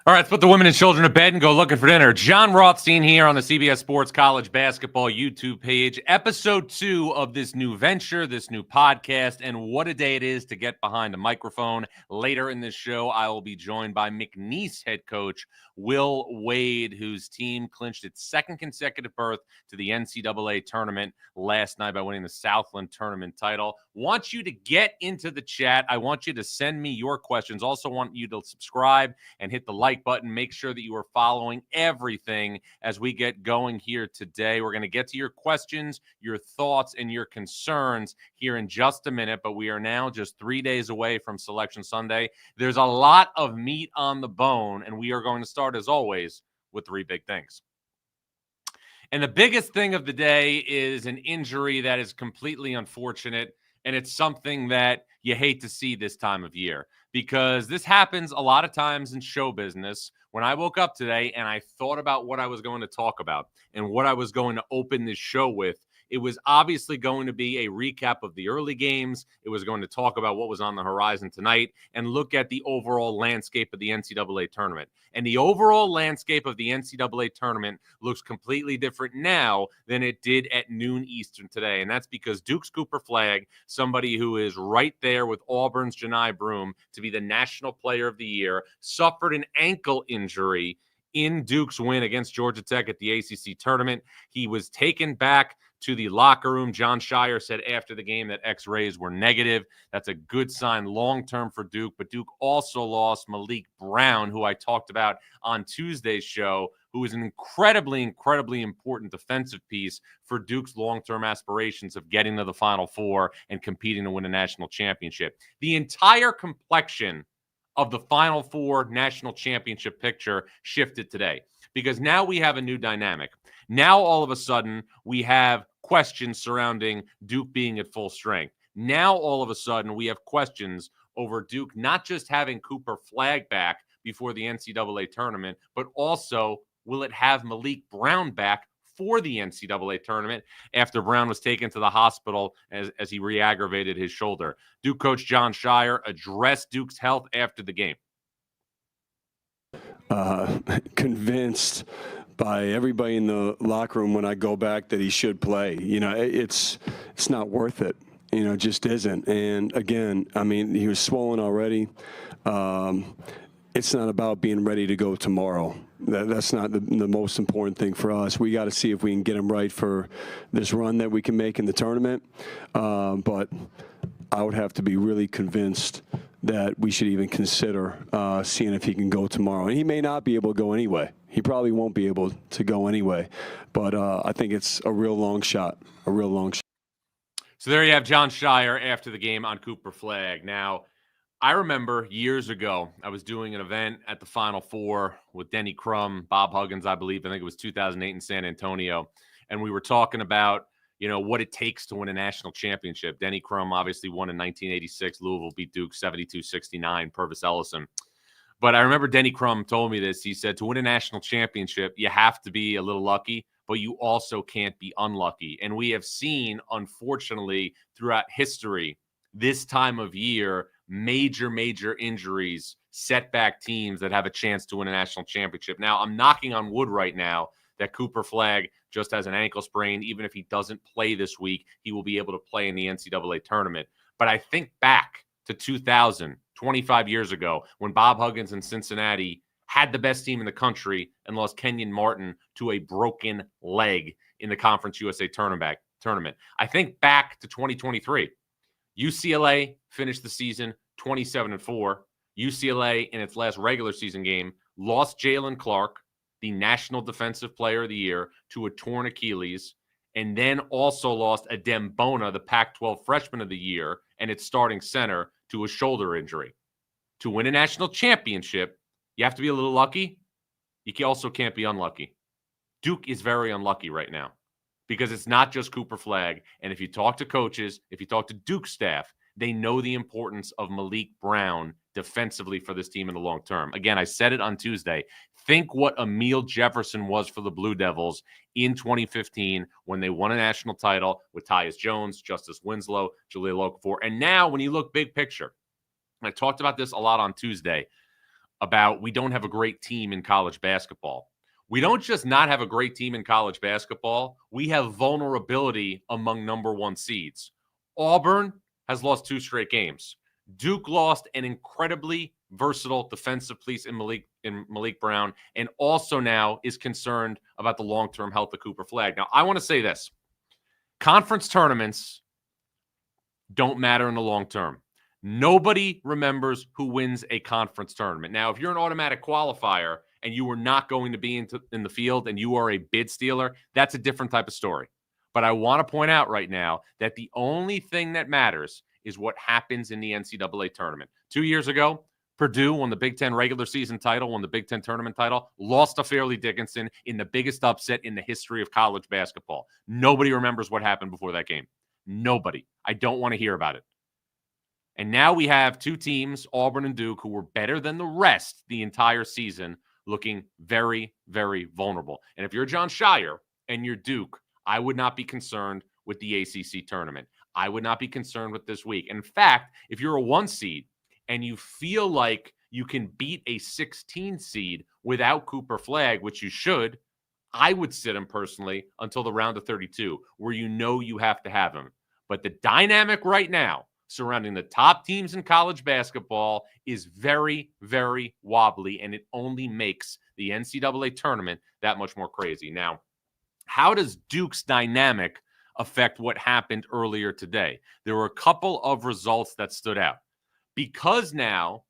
All right, let's put the women and children to bed and go looking for dinner. Jon Rothstein here on the CBS Sports College Basketball YouTube page. Episode 2 of this new venture, this new podcast, and what a day it is to get behind a microphone. Later in this show, I will be joined by McNeese head coach Will Wade, whose team clinched its second consecutive berth to the NCAA tournament last night by winning the Southland tournament title. Want you to get into the chat. I want you to send me your questions. Also want you to subscribe and hit the like button. Make sure that you are following everything as we get going here today. We're going to get to your questions, your thoughts, and your concerns here in just a minute, but we are now just 3 days away from Selection Sunday. There's a lot of meat on the bone, and we are going to start, as always, with 3 big things. And the biggest thing of the day is an injury that is completely unfortunate, and it's something that you hate to see this time of year, because this happens a lot of times in show business. When I woke up today and I thought about what I was going to talk about and what I was going to open this show with, it was obviously going to be a recap of the early games. It was going to talk about what was on the horizon tonight and look at the overall landscape of the NCAA tournament. And the overall landscape of the NCAA tournament looks completely different now than it did at noon Eastern today. And that's because Duke's Cooper Flagg, somebody who is right there with Auburn's Janai Broome to be the National Player of the Year, suffered an ankle injury in Duke's win against Georgia Tech at the ACC tournament. He was taken back to the locker room. Jon Scheyer said after the game that X-rays were negative. That's a good sign long-term for Duke. But Duke also lost Maliq Brown, who I talked about on Tuesday's show, who is an incredibly, incredibly important defensive piece for Duke's long-term aspirations of getting to the Final Four and competing to win a national championship. The entire complexion of the Final Four national championship picture shifted today, because now we have a new dynamic. Now, all of a sudden, we have questions surrounding Duke being at full strength. Now, all of a sudden, we have questions over Duke not just having Cooper Flagg back before the NCAA tournament, but also, will it have Maliq Brown back for the NCAA tournament after Brown was taken to the hospital as he re-aggravated his shoulder? Duke coach Jon Scheyer addressed Duke's health after the game. Convinced by everybody in the locker room when I go back that he should play. You know, it's not worth it. You know, it just isn't. And again, I mean, he was swollen already. It's not about being ready to go tomorrow. That's not the most important thing for us. We got to see if we can get him right for this run that we can make in the tournament. But I would have to be really convinced that we should even consider seeing if he can go tomorrow. And he may not be able to go anyway. He probably won't be able to go anyway. But I think it's a real long shot, So there you have Jon Scheyer after the game on Cooper Flagg. Now, I remember years ago, I was doing an event at the Final Four with Denny Crum, Bob Huggins, I believe. I think it was 2008 in San Antonio. And we were talking about, you know, what it takes to win a national championship. Denny Crum obviously won in 1986. Louisville beat Duke 72-69, Purvis Ellison. But I remember Denny Crum told me this. He said, to win a national championship, you have to be a little lucky, but you also can't be unlucky. And we have seen, unfortunately, throughout history, this time of year, major injuries set back teams that have a chance to win a national championship. Now, I'm knocking on wood right now that Cooper Flagg just has an ankle sprain. Even if he doesn't play this week, he will be able to play in the NCAA tournament. But I think back to 2000, 25 years ago, when Bob Huggins in Cincinnati had the best team in the country and lost Kenyon Martin to a broken leg in the Conference USA tournament. I think back to 2023. UCLA finished the season 27-4. UCLA, in its last regular season game, lost Jalen Clark, the National Defensive Player of the Year, to a torn Achilles, and then also lost Adem Bona, the Pac-12 Freshman of the Year, and its starting center, to a shoulder injury. To win a national championship, you have to be a little lucky. You also can't be unlucky. Duke is very unlucky right now, because it's not just Cooper Flagg. And if you talk to coaches, if you talk to Duke staff, they know the importance of Maliq Brown defensively for this team in the long term. Again, I said it on Tuesday. Think what Emil Jefferson was for the Blue Devils in 2015 when they won a national title with Tyus Jones, Justice Winslow, Jahlil Okafor. And now when you look big picture, and I talked about this a lot on Tuesday, about we don't have a great team in college basketball. We don't just not have a great team in college basketball. We have vulnerability among number one seeds. Auburn has lost 2 straight games. Duke lost an incredibly versatile defensive piece in Maliq Brown, and also now is concerned about the long-term health of Cooper Flagg. Now, I want to say this. Conference tournaments don't matter in the long term. Nobody remembers who wins a conference tournament. Now, if you're an automatic qualifier and you are not going to be in the field and you are a bid stealer, that's a different type of story. But I want to point out right now that the only thing that matters is what happens in the NCAA tournament. 2 years ago, Purdue won the Big Ten regular season title, won the Big Ten tournament title, lost to Fairleigh Dickinson in the biggest upset in the history of college basketball. Nobody remembers what happened before that game. Nobody. I don't want to hear about it. And now we have 2 teams, Auburn and Duke, who were better than the rest the entire season, looking very, very vulnerable. And if you're John Shire and you're Duke, I would not be concerned with the ACC tournament. I would not be concerned with this week. In fact, if you're a 1 seed and you feel like you can beat a 16 seed without Cooper Flagg, which you should, I would sit him personally until the round of 32, where you know you have to have him. But the dynamic right now surrounding the top teams in college basketball is very, very wobbly, and it only makes the NCAA tournament that much more crazy. Now, how does Duke's dynamic affect what happened earlier today? There were a couple of results that stood out. Because now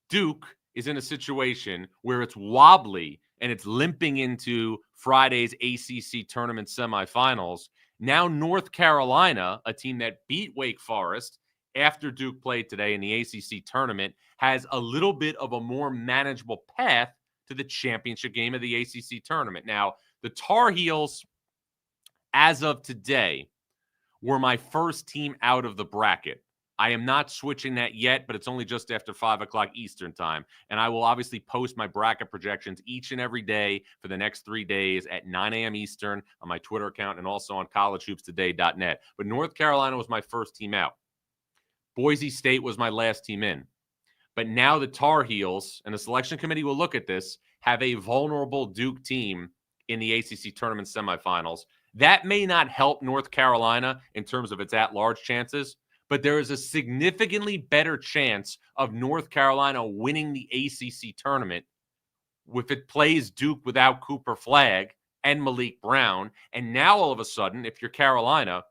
Duke is in a situation where it's wobbly and it's limping into Friday's ACC tournament semifinals, now North Carolina, a team that beat Wake Forest after Duke played today in the ACC tournament, has a little bit of a more manageable path to the championship game of the ACC tournament. Now, the Tar Heels, as of today, were my first team out of the bracket. I am not switching that yet, but it's only just after 5 o'clock Eastern time. And I will obviously post my bracket projections each and every day for the next 3 days at 9 a.m. Eastern on my Twitter account and also on collegehoopstoday.net. But North Carolina was my first team out. Boise State was my last team in. But now the Tar Heels, and the selection committee will look at this, have a vulnerable Duke team in the ACC tournament semifinals. That may not help North Carolina in terms of its at-large chances, but there is a significantly better chance of North Carolina winning the ACC tournament if it plays Duke without Cooper Flagg and Maliq Brown. And now all of a sudden, if you're Carolina,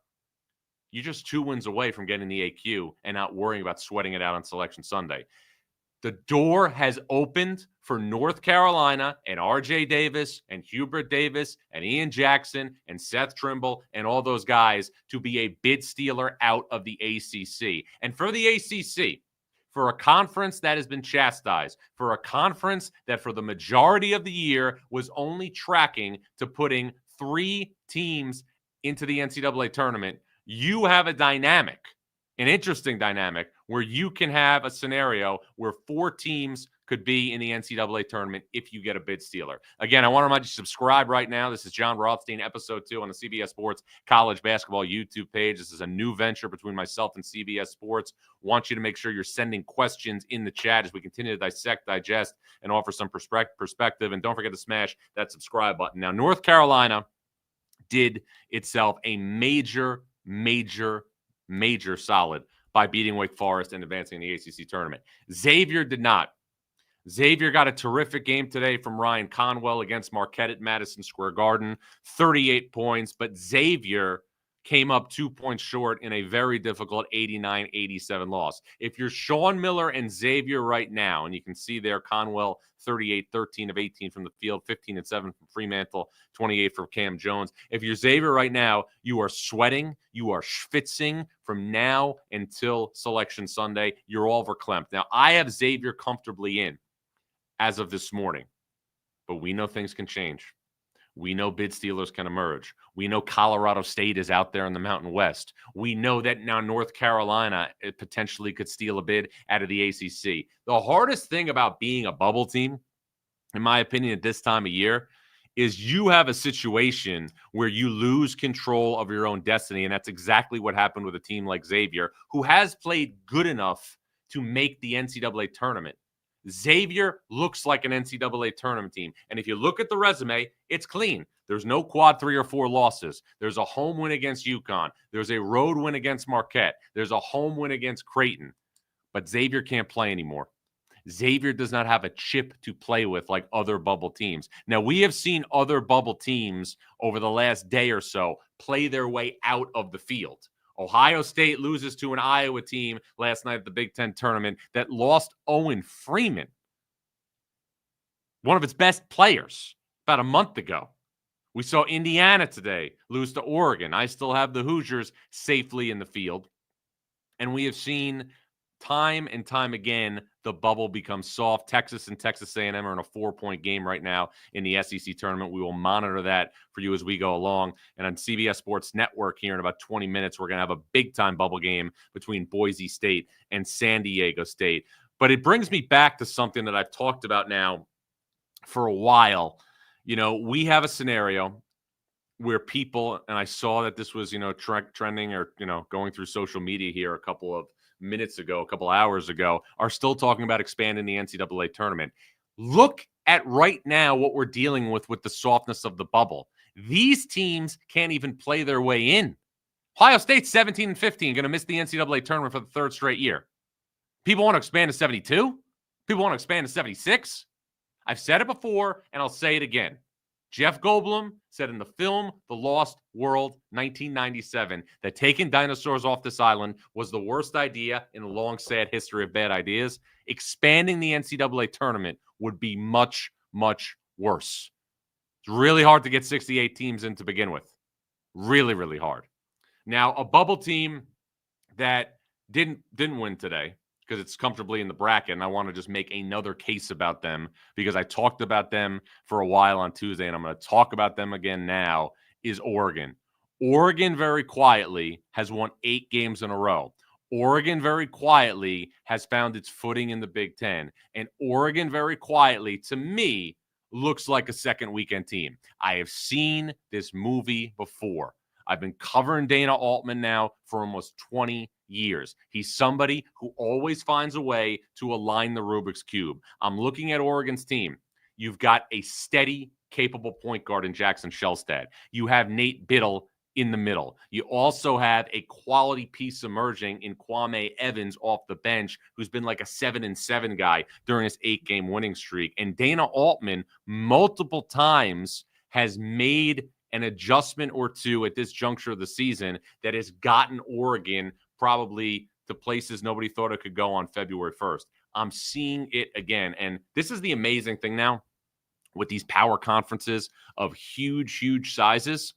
you're just 2 wins away from getting the AQ and not worrying about sweating it out on Selection Sunday. The door has opened for North Carolina and R.J. Davis and Hubert Davis and Ian Jackson and Seth Trimble and all those guys to be a bid stealer out of the ACC. And for the ACC, for a conference that has been chastised, for a conference that for the majority of the year was only tracking to putting 3 teams into the NCAA tournament, you have a dynamic, an interesting dynamic, where you can have a scenario where 4 teams could be in the NCAA tournament if you get a bid stealer. Again, I want to remind you to subscribe right now. This is Jon Rothstein, episode 2 on the CBS Sports College Basketball YouTube page. This is a new venture between myself and CBS Sports. Want you to make sure you're sending questions in the chat as we continue to dissect, digest, and offer some perspective. And don't forget to smash that subscribe button. Now, North Carolina did itself a major solid by beating Wake Forest and advancing in the ACC tournament. Xavier did not. Xavier got a terrific game today from Ryan Conwell against Marquette at Madison Square Garden, 38 points, but Xavier came up 2 points short in a very difficult 89-87 loss. If you're Sean Miller and Xavier right now, and you can see there Conwell 38, 13 of 18 from the field, 15 and 7 from Fremantle, 28 for Cam Jones. If you're Xavier right now, you are sweating, you are schwitzing from now until Selection Sunday. You're all verklempt. Now, I have Xavier comfortably in as of this morning, but we know things can change. We know bid stealers can emerge. We know Colorado State is out there in the Mountain West. We know that now North Carolina potentially could steal a bid out of the ACC. The hardest thing about being a bubble team, in my opinion, at this time of year, is you have a situation where you lose control of your own destiny, and that's exactly what happened with a team like Xavier, who has played good enough to make the NCAA tournament. Xavier looks like an NCAA tournament team. And if you look at the resume, it's clean. There's no quad 3 or 4 losses. There's a home win against UConn. There's a road win against Marquette. There's a home win against Creighton. But Xavier can't play anymore. Xavier does not have a chip to play with like other bubble teams. Now, we have seen other bubble teams over the last day or so play their way out of the field. Ohio State loses to an Iowa team last night at the Big Ten tournament that lost Owen Freeman, one of its best players, about a month ago. We saw Indiana today lose to Oregon. I still have the Hoosiers safely in the field. And we have seen time and time again the bubble becomes soft. Texas and Texas A&M are in a 4-point game right now in the SEC tournament. We will monitor that for you as we go along. And on CBS Sports Network here in about 20 minutes, we're going to have a big-time bubble game between Boise State and San Diego State. But it brings me back to something that I've talked about now for a while. You know, we have a scenario where people, and I saw that this was, trending or, going through social media here a couple of minutes ago, a couple hours ago, are still talking about expanding the NCAA tournament. Look at right now what we're dealing with the softness of the bubble. These teams can't even play their way in. Ohio State's 17-15, going to miss the NCAA tournament for the 3rd straight year. People want to expand to 72. People want to expand to 76. I've said it before, and I'll say it again. Jeff Goldblum said in the film The Lost World, 1997, that taking dinosaurs off this island was the worst idea in a long, sad history of bad ideas. Expanding the NCAA tournament would be much, much worse. It's really hard to get 68 teams in to begin with. Really, really hard. Now, a bubble team that didn't win today, because it's comfortably in the bracket, and I want to just make another case about them because I talked about them for a while on Tuesday, and I'm going to talk about them again now, is Oregon. Oregon very quietly has won 8 games in a row. Oregon very quietly has found its footing in the Big Ten. And Oregon very quietly, to me, looks like a second weekend team. I have seen this movie before. I've been covering Dana Altman now for almost 20 years. He's somebody who always finds a way to align the Rubik's Cube. I'm looking at Oregon's team. You've got a steady, capable point guard in Jackson Shellstad. You have Nate Biddle in the middle. You also have a quality piece emerging in Kwame Evans off the bench, who's been like a 7-7 guy during his 8-game winning streak. And Dana Altman multiple times has made an adjustment or two at this juncture of the season that has gotten Oregon probably to places nobody thought it could go on February 1st. I'm seeing it again. And this is the amazing thing now with these power conferences of huge, huge sizes.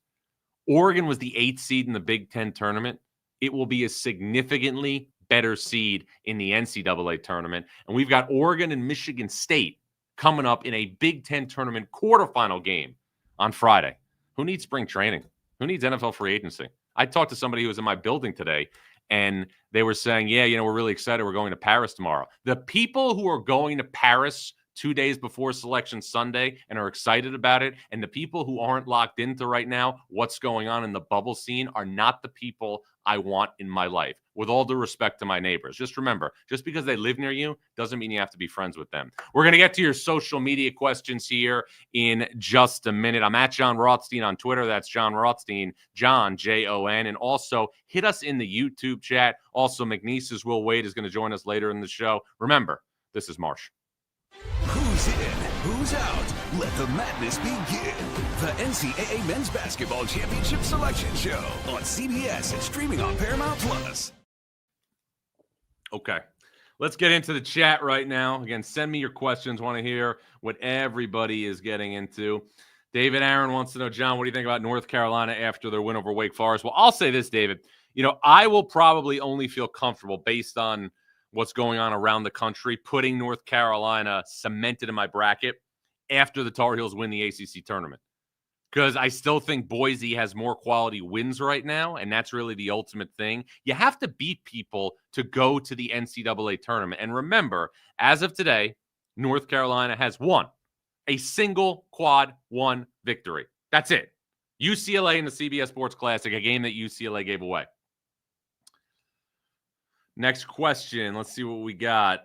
Oregon was the 8th seed in the Big Ten tournament. It will be a significantly better seed in the NCAA tournament. And we've got Oregon and Michigan State coming up in a Big Ten tournament quarterfinal game on Friday. Who needs spring training? Who needs NFL free agency? I talked to somebody who was in my building today, and they were saying, yeah, we're really excited. We're going to Paris tomorrow. The people who are going to Paris 2 days before Selection Sunday and are excited about it, and the people who aren't locked into right now what's going on in the bubble scene are not the people I want in my life. With all due respect to my neighbors, just remember, just because they live near you doesn't mean you have to be friends with them. We're going to get to your social media questions here in just a minute. I'm at Jon Rothstein on Twitter. That's Jon Rothstein, John, Jon. And also hit us in the YouTube chat. Also, McNeese's Will Wade is going to join us later in the show. Remember, this is Marsh. Who's in? Who's out? Let the madness begin. The NCAA Men's Basketball Championship Selection Show on CBS and streaming on Paramount Plus. Okay, let's get into the chat right now. Again, send me your questions. Want to hear what everybody is getting into. David Aaron wants to know, John, what do you think about North Carolina after their win over Wake Forest? Well, I'll say this, David. I will probably only feel comfortable based on what's going on around the country, putting North Carolina cemented in my bracket after the Tar Heels win the ACC tournament. Because I still think Boise has more quality wins right now, and that's really the ultimate thing. You have to beat people to go to the NCAA tournament. And remember, as of today, North Carolina has won a single quad one victory. That's it. UCLA in the CBS Sports Classic, a game that UCLA gave away. Next question. Let's see what we got.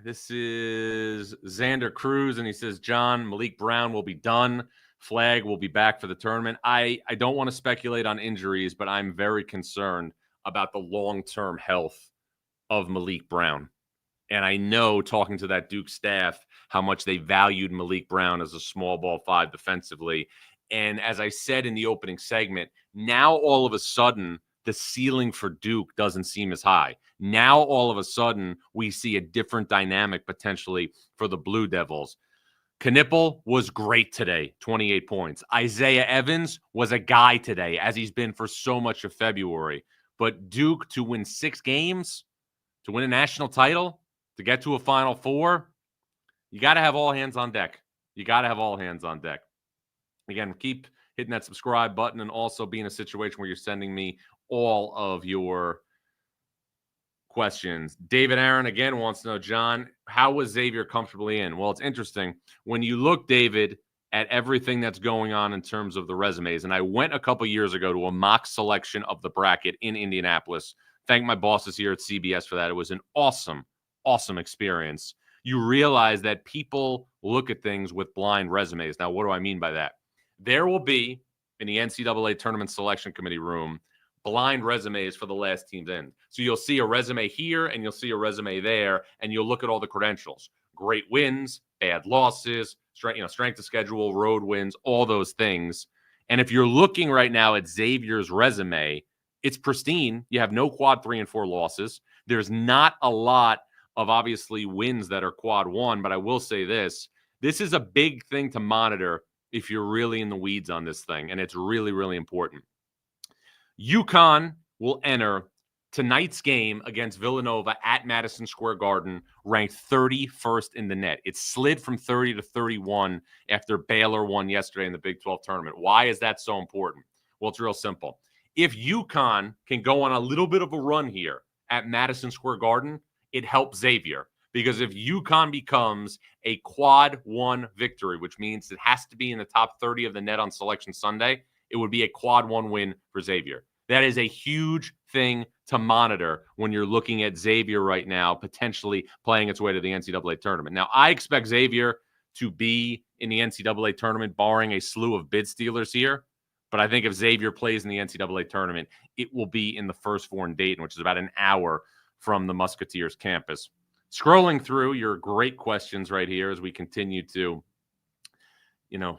This is Xander Cruz, and he says, Jon, Maliq Brown will be done. Flagg will be back for the tournament. I don't want to speculate on injuries, but I'm very concerned about the long-term health of Maliq Brown. And I know, talking to that Duke staff, how much they valued Maliq Brown as a small ball 5 defensively. And as I said in the opening segment, now all of a sudden, the ceiling for Duke doesn't seem as high. Now all of a sudden, we see a different dynamic potentially for the Blue Devils. Knipple was great today, 28 points. Isaiah Evans was a guy today, as he's been for so much of February. But Duke, to win 6 games, to win a national title, to get to a Final Four, you got to have all hands on deck. You got to have all hands on deck. Again, keep hitting that subscribe button, and also be in a situation where you're sending me all of your questions. David Aaron again wants to know, Jon, how was Xavier comfortably in? Well, it's interesting. When you look, David, at everything that's going on in terms of the resumes, and I went a couple years ago to a mock selection of the bracket in Indianapolis. Thank my bosses here at CBS for that. It was an awesome experience. You realize that people look at things with blind resumes. Now, what do I mean by that? There will be, in the NCAA Tournament Selection Committee room, blind resumes for the last team's end. So you'll see a resume here and you'll see a resume there, and you'll look at all the credentials. Great wins, bad losses, strength of schedule, road wins, all those things. And if you're looking right now at Xavier's resume, it's pristine. You have no quad 3 and 4 losses. There's not a lot of obviously wins that are quad 1, but I will say this is a big thing to monitor if you're really in the weeds on this thing, and it's really, really important. UConn will enter tonight's game against Villanova at Madison Square Garden, ranked 31st in the net. It slid from 30 to 31 after Baylor won yesterday in the Big 12 tournament. Why is that so important? Well, it's real simple. If UConn can go on a little bit of a run here at Madison Square Garden, it helps Xavier. Because if UConn becomes a quad 1 victory, which means it has to be in the top 30 of the net on Selection Sunday, it would be a quad 1 win for Xavier. That is a huge thing to monitor when you're looking at Xavier right now, potentially playing its way to the NCAA tournament. Now, I expect Xavier to be in the NCAA tournament, barring a slew of bid stealers here. But I think if Xavier plays in the NCAA tournament, it will be in the First 4 in Dayton, which is about an hour from the Musketeers campus. Scrolling through your great questions right here as we continue to,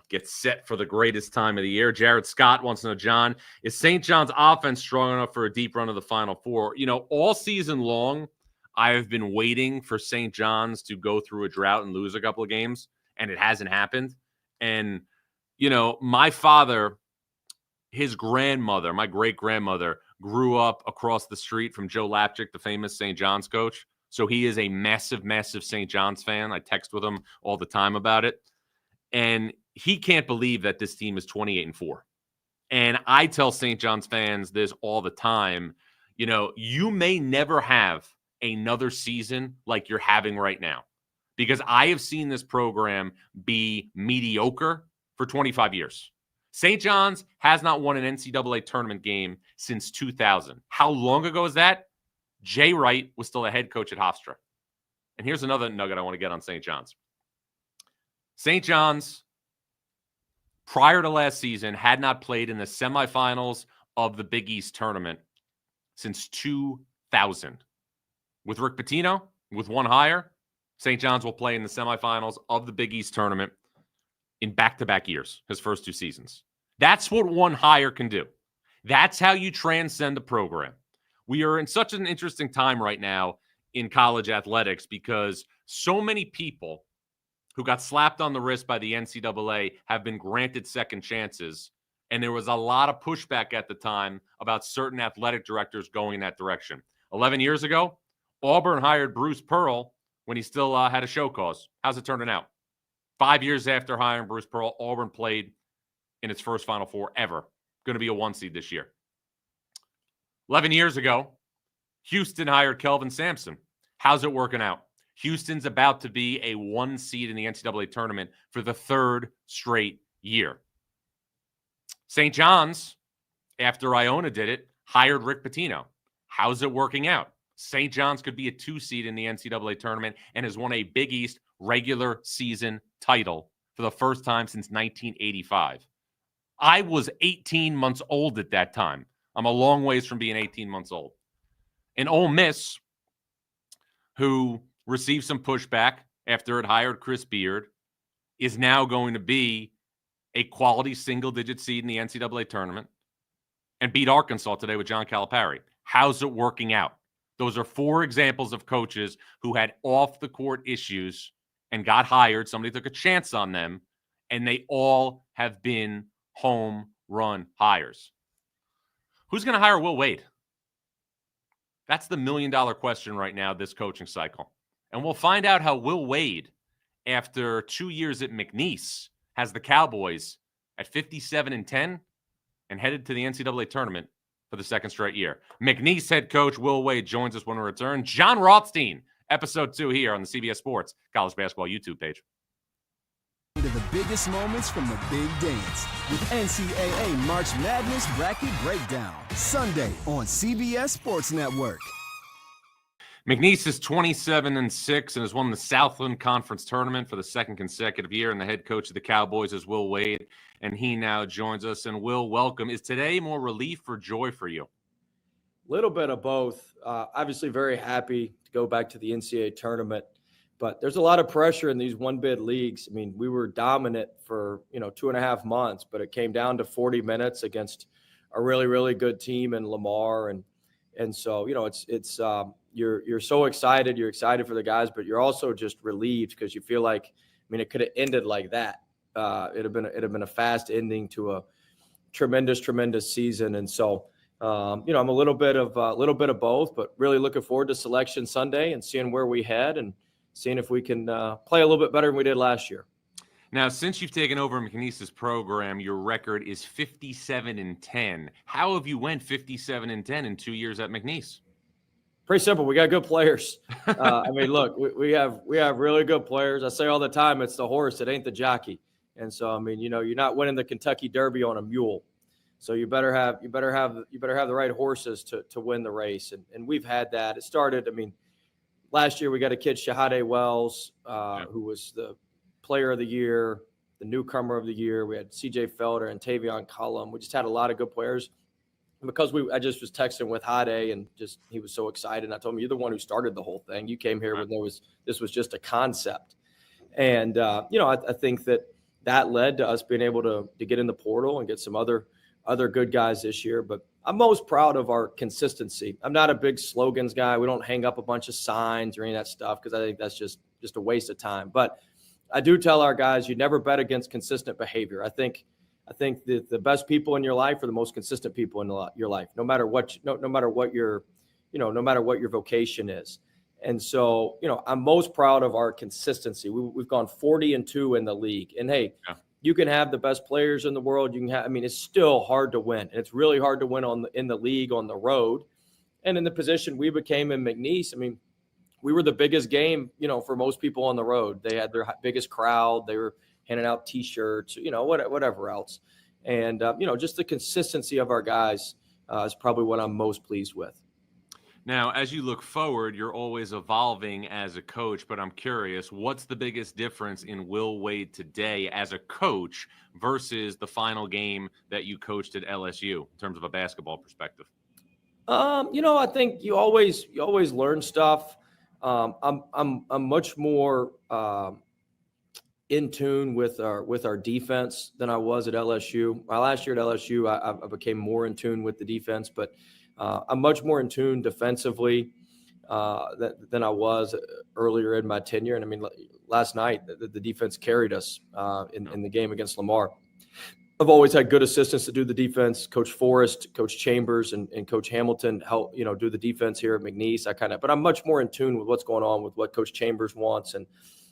get set for the greatest time of the year. Jared Scott wants to know, Jon, is St. John's offense strong enough for a deep run of the Final Four? All season long, I have been waiting for St. John's to go through a drought and lose a couple of games, and it hasn't happened. And, my father, his grandmother, my great-grandmother, grew up across the street from Joe Lapchick, the famous St. John's coach. So he is a massive, massive St. John's fan. I text with him all the time about it. And he can't believe that this team is 28-4. And I tell St. John's fans this all the time. You may never have another season like you're having right now, because I have seen this program be mediocre for 25 years. St. John's has not won an NCAA tournament game since 2000. How long ago is that? Jay Wright was still a head coach at Hofstra. And here's another nugget I want to get on St. John's. St. John's, prior to last season, had not played in the semifinals of the Big East tournament since 2000. With Rick Pitino, with one hire, St. John's will play in the semifinals of the Big East tournament in back-to-back years, his first 2 seasons. That's what one hire can do. That's how you transcend the program. We are in such an interesting time right now in college athletics because so many people who got slapped on the wrist by the NCAA have been granted second chances. And there was a lot of pushback at the time about certain athletic directors going in that direction. 11 years ago, Auburn hired Bruce Pearl when he still had a show cause. How's it turning out? 5 years after hiring Bruce Pearl, Auburn played in its first Final Four ever. Going to be a 1 seed this year. 11 years ago, Houston hired Kelvin Sampson. How's it working out? Houston's about to be a 1 seed in the NCAA tournament for the 3rd straight year. St. John's, after Iona did it, hired Rick Pitino. How's it working out? St. John's could be a 2 seed in the NCAA tournament and has won a Big East regular season title for the first time since 1985. I was 18 months old at that time. I'm a long ways from being 18 months old. And Ole Miss, who received some pushback after it hired Chris Beard, is now going to be a quality single-digit seed in the NCAA tournament and beat Arkansas today with John Calipari. How's it working out? Those are 4 examples of coaches who had off-the-court issues and got hired. Somebody took a chance on them, and they all have been home run hires. Who's going to hire Will Wade? That's the million-dollar question right now, this coaching cycle. And we'll find out how Will Wade, after 2 years at McNeese, has the Cowboys at 57-10 and headed to the NCAA tournament for the second straight year. McNeese head coach Will Wade joins us when we return. Jon Rothstein, episode 2 here on the CBS Sports College Basketball YouTube page. To the biggest moments from the big dance with NCAA March Madness Bracket Breakdown. Sunday on CBS Sports Network. McNeese is 27-6 and has won the Southland Conference Tournament for the second consecutive year. And the head coach of the Cowboys is Will Wade, and he now joins us. And Will, welcome. Is today more relief or joy for you? Little bit of both. Obviously very happy to go back to the NCAA tournament, but there's a lot of pressure in these one-bid leagues. I mean, we were dominant for 2.5 months, but it came down to 40 minutes against a really, really good team in Lamar, and so it's you're so excited. You're excited for the guys, but you're also just relieved because you feel like, it could have ended like that. It'd have been a fast ending to a tremendous season, and so. I'm a little bit of both, but really looking forward to Selection Sunday and seeing where we head and seeing if we can play a little bit better than we did last year. Now, since you've taken over McNeese's program, your record is 57-10. How have you went 57-10 in 2 years at McNeese? Pretty simple. We got good players. Look, we have really good players. I say all the time, it's the horse, it ain't the jockey. And so, you're not winning the Kentucky Derby on a mule. So you better have the right horses to win the race, and we've had that. It started. Last year we got a kid, Shahade Wells, who was the Player of the Year, the Newcomer of the Year. We had C.J. Felder and Tavion Cullum. We just had a lot of good players. And because I just was texting with Hade, and he was so excited. And I told him, you're the one who started the whole thing. You came here when this was just a concept, and I think that led to us being able to get in the portal and get some other good guys this year, but I'm most proud of our consistency. I'm not a big slogans guy. We don't hang up a bunch of signs or any of that stuff because I think that's just a waste of time. But I do tell our guys, you never bet against consistent behavior. I think that the best people in your life are the most consistent people in your life, no matter what your vocation is. And so, I'm most proud of our consistency. We've gone 40-2 in the league, and hey. Yeah. You can have the best players in the world. You can have, it's still hard to win. And it's really hard to win in the league on the road. And in the position we became in McNeese, we were the biggest game, for most people on the road. They had their biggest crowd. They were handing out T-shirts, whatever else. And, just the consistency of our guys is probably what I'm most pleased with. Now, as you look forward, you're always evolving as a coach, but I'm curious, what's the biggest difference in Will Wade today as a coach versus the final game that you coached at LSU in terms of a basketball perspective? I think you always learn stuff. I'm much more in tune with our defense than I was at LSU. My last year at LSU, I became more in tune with the defense, but I'm much more in tune defensively than I was earlier in my tenure. And last night the defense carried us in the game against Lamar. I've always had good assistants to do the defense. Coach Forrest, Coach Chambers, and Coach Hamilton help do the defense here at McNeese. But I'm much more in tune with what's going on with what Coach Chambers wants and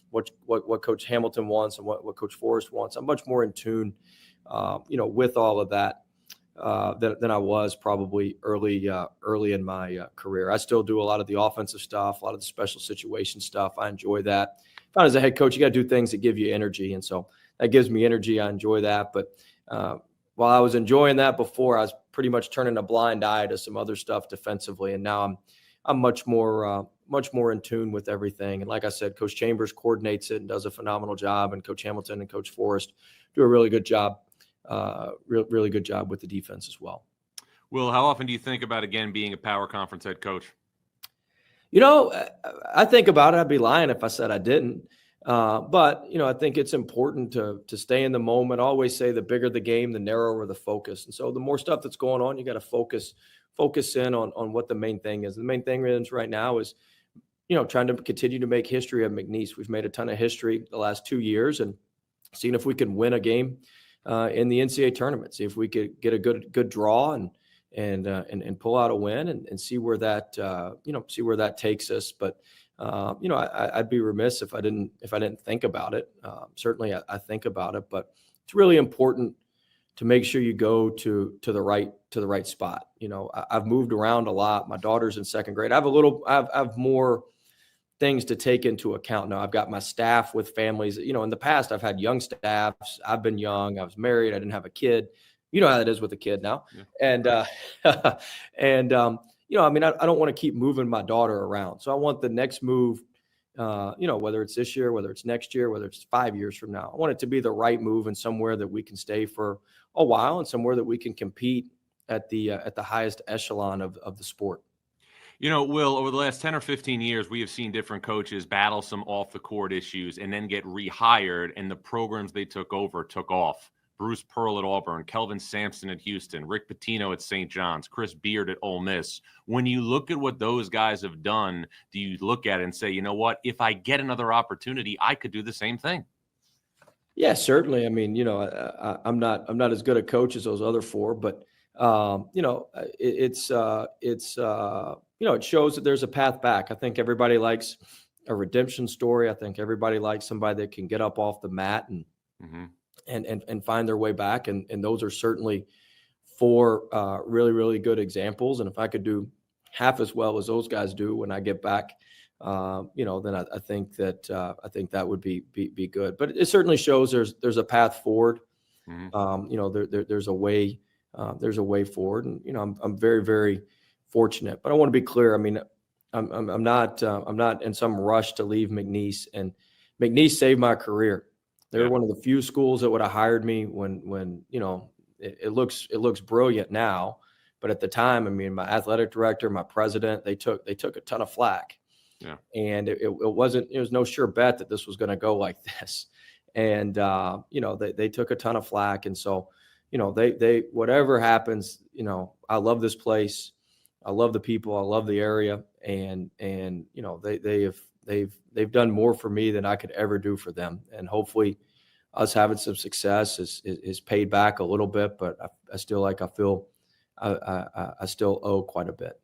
what Coach Hamilton wants and what Coach Forrest wants. I'm much more in tune, with all of that. Than I was probably early in my career. I still do a lot of the offensive stuff, a lot of the special situation stuff. I enjoy that. Found as a head coach, you got to do things that give you energy, and so that gives me energy. I enjoy that. But while I was enjoying that before, I was pretty much turning a blind eye to some other stuff defensively, and now I'm much more in tune with everything. And like I said, Coach Chambers coordinates it and does a phenomenal job, and Coach Hamilton and Coach Forrest do a really good job, really good job with the defense as well. Will, how often do you think about, again, being a power conference head coach? I think about it. I'd be lying if I said I didn't. But I think it's important to stay in the moment. I always say the bigger the game, the narrower the focus. And so the more stuff that's going on, you got to focus in on what the main thing is. The main thing is right now is, trying to continue to make history at McNeese. We've made a ton of history the last 2 years, and seeing if we can win a game in the NCAA tournament. See if we could get a good draw and pull out a win and see where that takes us. But I'd be remiss if I didn't think about it. Certainly I think about it, but it's really important to make sure you go to the right spot. I've moved around a lot. My daughter's in second grade. I have more things to take into account now. I've got my staff with families. In the past I've had young staffs. I've been young. I was married. I didn't have a kid. You know how that is with a kid now. Yeah. I don't want to keep moving my daughter around. So I want the next move, whether it's this year, whether it's next year, whether it's 5 years from now, I want it to be the right move and somewhere that we can stay for a while and somewhere that we can compete at the highest echelon of the sport. Will, over the last 10 or 15 years, we have seen different coaches battle some off the court issues and then get rehired, and the programs they took over took off. Bruce Pearl at Auburn, Kelvin Sampson at Houston, Rick Pitino at St. John's, Chris Beard at Ole Miss. When you look at what those guys have done, do you look at it and say, you know what, if I get another opportunity, I could do the same thing? Yeah, certainly. I'm not as good a coach as those other four, but it shows that there's a path back. I think everybody likes a redemption story. I think everybody likes somebody that can get up off the mat and find their way back. And those are certainly four really, really good examples. And if I could do half as well as those guys do when I get back, then I think that would be good. But it certainly shows there's a path forward. There's a way forward, and I'm very, very fortunate. But I want to be clear. I'm not in some rush to leave McNeese, and McNeese saved my career. They're one of the few schools that would have hired me when it looks brilliant now, but at the time, my athletic director, my president, they took a ton of flack. Yeah. And it was no sure bet that this was going to go like this. And, they took a ton of flack. And so, they whatever happens, I love this place. I love the people. I love the area. And they've done more for me than I could ever do for them. And hopefully us having some success is paid back a little bit, but I still owe quite a bit.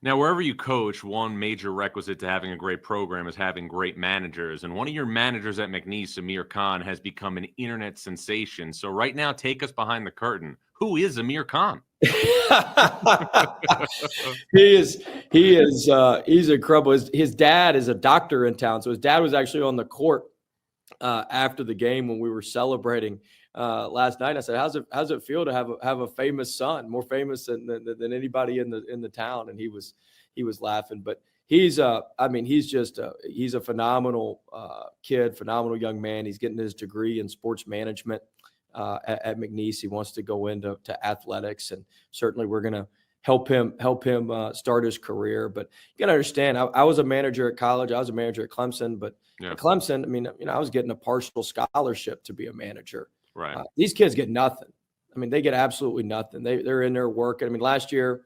Now, wherever you coach, one major requisite to having a great program is having great managers. And one of your managers at McNeese, Amir Khan, has become an internet sensation. So right now, take us behind the curtain. Who is Amir Khan? He's incredible. His dad is a doctor in town. So his dad was actually on the court after the game when we were celebrating last night. I said, how's it feel to have a famous son, more famous than anybody in the town? And he was laughing. But he's a phenomenal kid, phenomenal young man. He's getting his degree in sports management at McNeese. He wants to go into athletics, and certainly we're going to help him start his career. But you got to understand, I was a manager at college. I was a manager at Clemson, but at Clemson, I was getting a partial scholarship to be a manager. Right. These kids get nothing. They get absolutely nothing. They're in there working. Last year,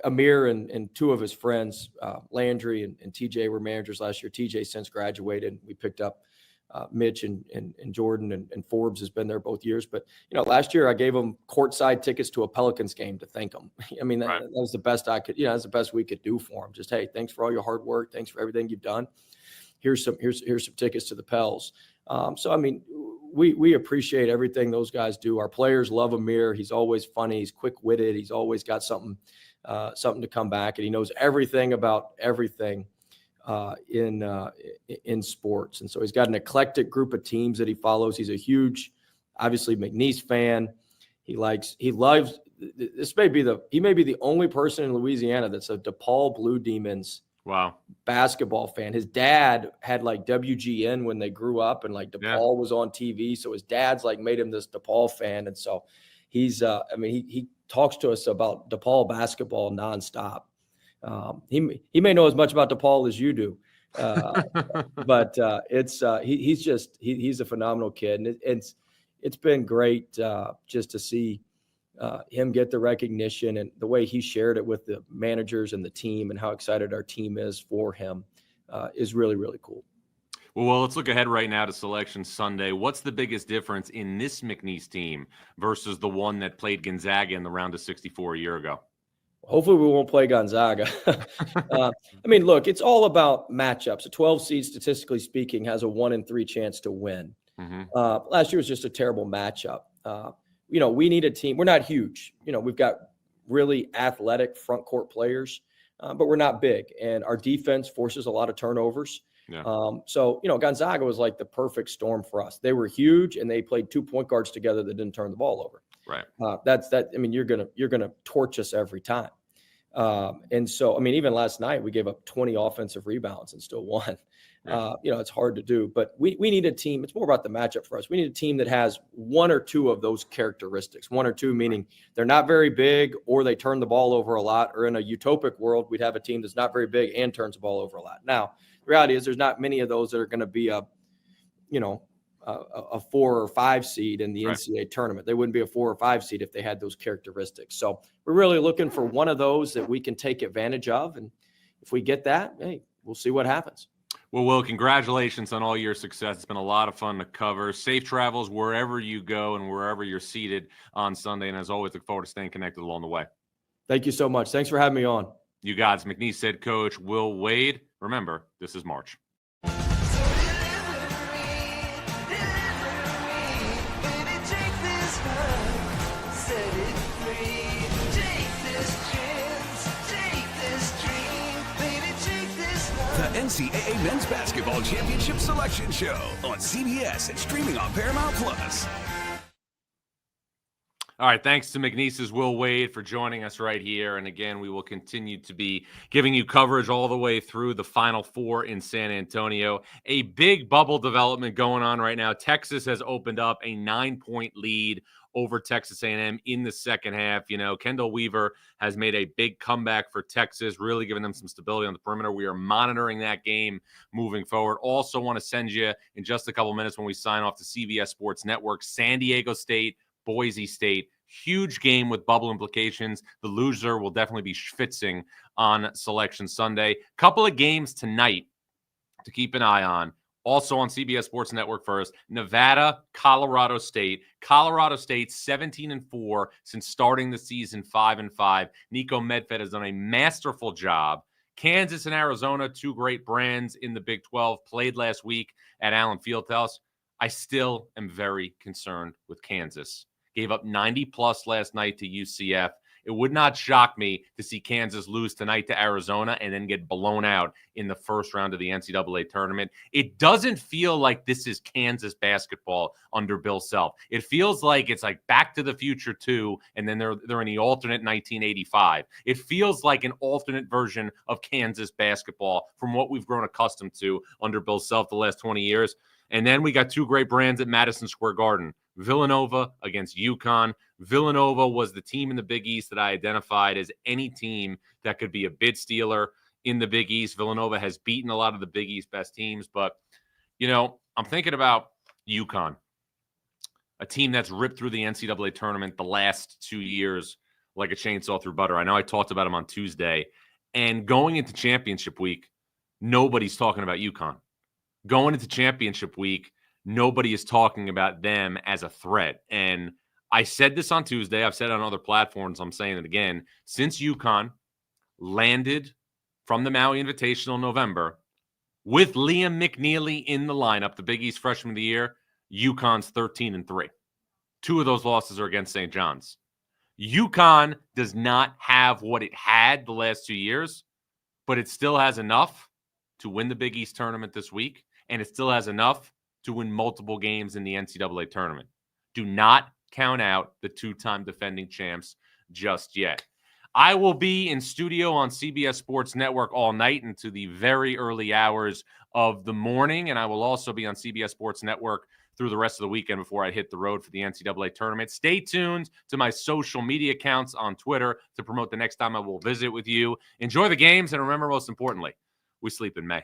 Amir and two of his friends, Landry and TJ, were managers last year. TJ since graduated. We picked up Mitch and Jordan, and Forbes has been there both years. But, last year I gave them courtside tickets to a Pelicans game to thank them. That was the best I could, that's the best we could do for them. Just, hey, thanks for all your hard work. Thanks for everything you've done. Here's some tickets to the Pels. We appreciate everything those guys do. Our players love Amir. He's always funny. He's quick-witted. He's always got something to come back, and he knows everything about everything in sports. And so he's got an eclectic group of teams that he follows. He's a huge, obviously, McNeese fan. He loves he may be the only person in Louisiana that's a DePaul Blue Demons basketball fan. His dad had like WGN when they grew up, and like DePaul was on TV. So his dad's like made him this DePaul fan. And so he's, he talks to us about DePaul basketball nonstop. He may know as much about DePaul as you do. But he's a phenomenal kid. And it's been great just to see him get the recognition, and the way he shared it with the managers and the team, and how excited our team is for him is really, really cool. Well, let's look ahead right now to Selection Sunday. What's the biggest difference in this McNeese team versus the one that played Gonzaga in the round of 64 a year ago? Hopefully we won't play Gonzaga. Look, it's all about matchups. A 12 seed, statistically speaking, has a 1 in 3 chance to win. Last year was just a terrible matchup. We need a team. We're not huge. We've got really athletic front court players, but we're not big. And our defense forces a lot of turnovers. Gonzaga was like the perfect storm for us. They were huge, and they played 2 point guards together that didn't turn the ball over. Right. You're gonna torch us every time. Even last night we gave up 20 offensive rebounds and still won. It's hard to do, but we need a team. It's more about the matchup for us. We need a team that has 1 or 2 of those characteristics. 1 or 2 meaning they're not very big, or they turn the ball over a lot. Or in a utopic world, we'd have a team that's not very big and turns the ball over a lot. Now, the reality is there's not many of those that are going to be a 4 or 5 seed in the NCAA tournament. They wouldn't be a 4 or 5 seed if they had those characteristics. So we're really looking for one of those that we can take advantage of. And if we get that, hey, we'll see what happens. Well, Will, congratulations on all your success. It's been a lot of fun to cover. Safe travels wherever you go and wherever you're seated on Sunday. And as always, look forward to staying connected along the way. Thank you so much. Thanks for having me on. You got it. McNeese head coach Will Wade. Remember, this is March. The NCAA Men's Basketball Championship Selection Show on CBS and streaming on Paramount Plus. All right, thanks to McNeese's Will Wade for joining us right here. And again, we will continue to be giving you coverage all the way through the Final Four in San Antonio. A big bubble development going on right now. Texas has opened up a 9-point lead over Texas A&M in the second half. Kendall Weaver has made a big comeback for Texas, really giving them some stability on the perimeter. We are monitoring that game moving forward. Also want to send you in just a couple minutes when we sign off to CBS Sports Network, San Diego State, Boise State. Huge game with bubble implications. The loser will definitely be schwitzing on Selection Sunday. Couple of games tonight to keep an eye on. Also on CBS Sports Network first, Nevada, Colorado State. Colorado State 17-4 since starting the season 5-5. Nico Medved has done a masterful job. Kansas and Arizona, 2 great brands in the Big 12, played last week at Allen Fieldhouse. I still am very concerned with Kansas. Gave up 90-plus last night to UCF. It would not shock me to see Kansas lose tonight to Arizona and then get blown out in the first round of the NCAA tournament. It doesn't feel like this is Kansas basketball under Bill Self. It feels like it's like Back to the Future 2, and then they're in the alternate 1985. It feels like an alternate version of Kansas basketball from what we've grown accustomed to under Bill Self the last 20 years. And then we got 2 great brands at Madison Square Garden. Villanova against UConn. Villanova was the team in the Big East that I identified as any team that could be a bid stealer in the Big East. Villanova has beaten a lot of the Big East best teams, but, I'm thinking about UConn, a team that's ripped through the NCAA tournament the last 2 years like a chainsaw through butter. I know I talked about them on Tuesday, and going into championship week, nobody's talking about UConn. Going into championship week, nobody is talking about them as a threat. And I said this on Tuesday. I've said it on other platforms. I'm saying it again. Since UConn landed from the Maui Invitational in November with Liam McNeely in the lineup, the Big East freshman of the year, UConn's 13-3. 2 of those losses are against St. John's. UConn does not have what it had the last 2 years, but it still has enough to win the Big East tournament this week, and it still has enough to win multiple games in the NCAA tournament. Do not count out the 2-time defending champs. just yet. I will be in studio on CBS Sports Network all night into the very early hours of the morning, and I will also be on CBS Sports Network through the rest of the weekend before I hit the road for the NCAA tournament. Stay tuned to my social media accounts on Twitter to promote the next time I will visit with you. Enjoy the games, and remember, most importantly, we sleep in May.